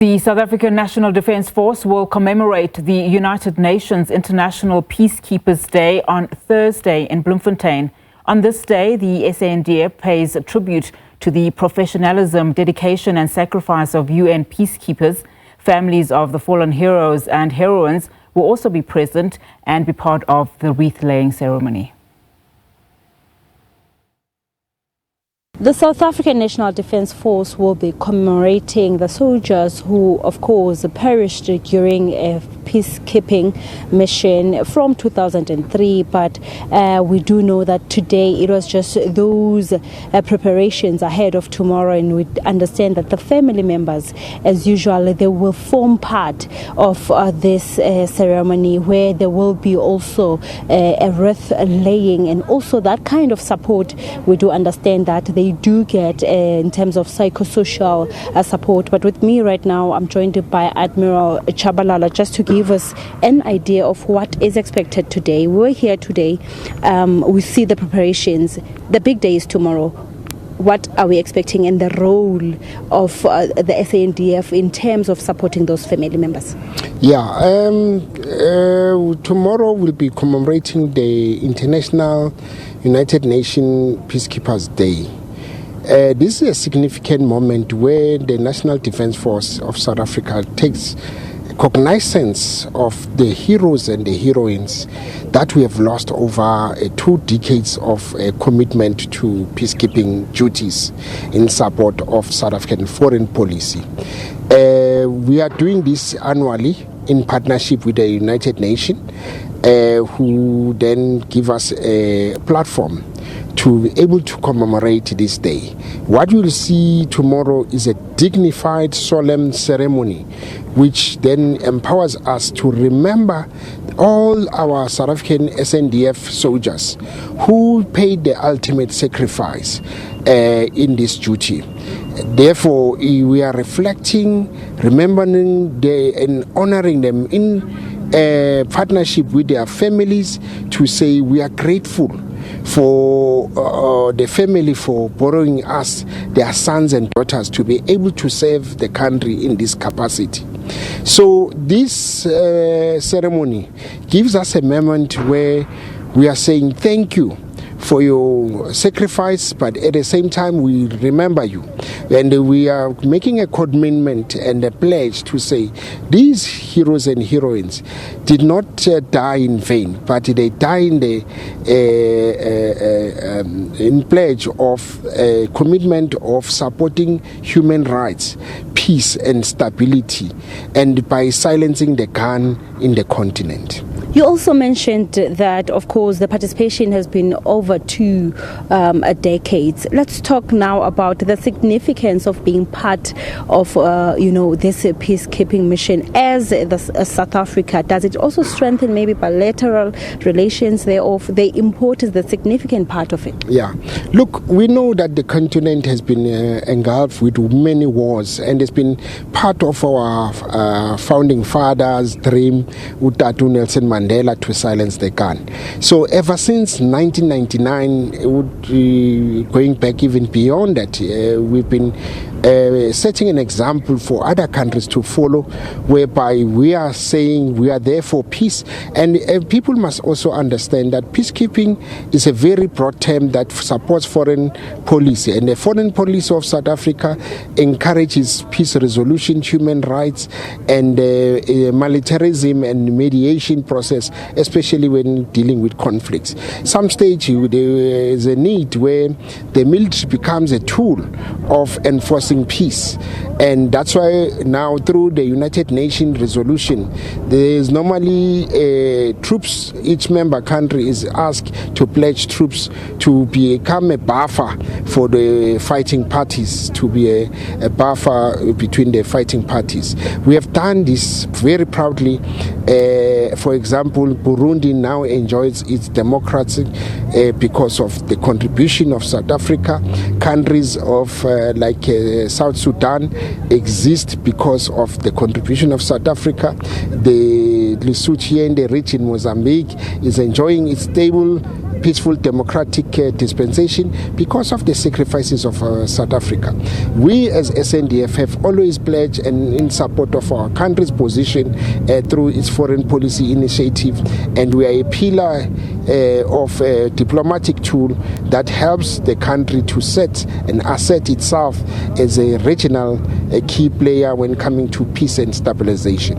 The South African National Defence Force will commemorate the United Nations International Peacekeepers Day on Thursday in Bloemfontein. On this day, the SANDF pays tribute to the professionalism, dedication and sacrifice of UN peacekeepers. Families of the fallen heroes and heroines will also be present and be part of the wreath-laying ceremony. The South African National Defence Force will be commemorating the soldiers who, of course, perished during a peacekeeping mission from 2003. But we do know that today it was just those preparations ahead of tomorrow, and we understand that the family members, as usual, they will form part of this ceremony, where there will be also a wreath laying, and also that kind of support. We do understand that they do get in terms of psychosocial support. But with me right now, I'm joined by Admiral Chabalala, just to give us an idea of what is expected today. We're here today. We see the preparations. The big day is tomorrow. What are we expecting, and the role of the SANDF in terms of supporting those family members? Tomorrow we'll be commemorating the International United Nations Peacekeepers Day. This is a significant moment where the National Defence Force of South Africa takes cognizance of the heroes and the heroines that we have lost over 2 decades of commitment to peacekeeping duties in support of South African foreign policy. We are doing this annually in partnership with the United Nations, who then give us a platform to be able to commemorate this day. What you will see tomorrow is a dignified, solemn ceremony, which then empowers us to remember all our South African SANDF soldiers who paid the ultimate sacrifice in this duty. Therefore, we are reflecting, remembering and honoring them in partnership with their families, to say we are grateful for the family for borrowing us, their sons and daughters, to be able to serve the country in this capacity. So this ceremony gives us a moment where we are saying thank you for your sacrifice, but at the same time we remember you, and we are making a commitment and a pledge to say these heroes and heroines did not die in vain, but they died in the in pledge of commitment of supporting human rights, peace and stability, and by silencing the gun in the continent. You also mentioned that, of course, the participation has been over 2 decades. Let's talk now about the significance of being part of, this peacekeeping mission as South Africa. Does it also strengthen maybe bilateral relations thereof? The importance, the significant part of it? Yeah. Look, we know that the continent has been engulfed with many wars, and it's been part of our founding fathers' dream, Utatu Nelson Mandela, to silence the gun. So ever since 1999, going back even beyond that, we've been setting an example for other countries to follow, whereby we are saying we are there for peace. And people must also understand that peacekeeping is a very broad term that supports foreign policy, and the foreign policy of South Africa encourages peace resolution, human rights, and militarism and mediation process, especially when dealing with conflicts. Some stage there is a need where the military becomes a tool of enforcing peace, and that's why now through the United Nations resolution, there is normally troops. Each member country is asked to pledge troops to become a buffer for the fighting parties, to be a buffer between the fighting parties. We have done this very proudly. For example, Burundi now enjoys its democracy because of the contribution of South Africa. Countries of like South Sudan exist because of the contribution of South Africa. The Lesotho in the region, Mozambique, is enjoying its stable peaceful democratic dispensation because of the sacrifices of South Africa. We as SANDF have always pledged and in support of our country's position through its foreign policy initiative, and we are a pillar of a diplomatic tool that helps the country to set and assert itself as a regional key player when coming to peace and stabilization.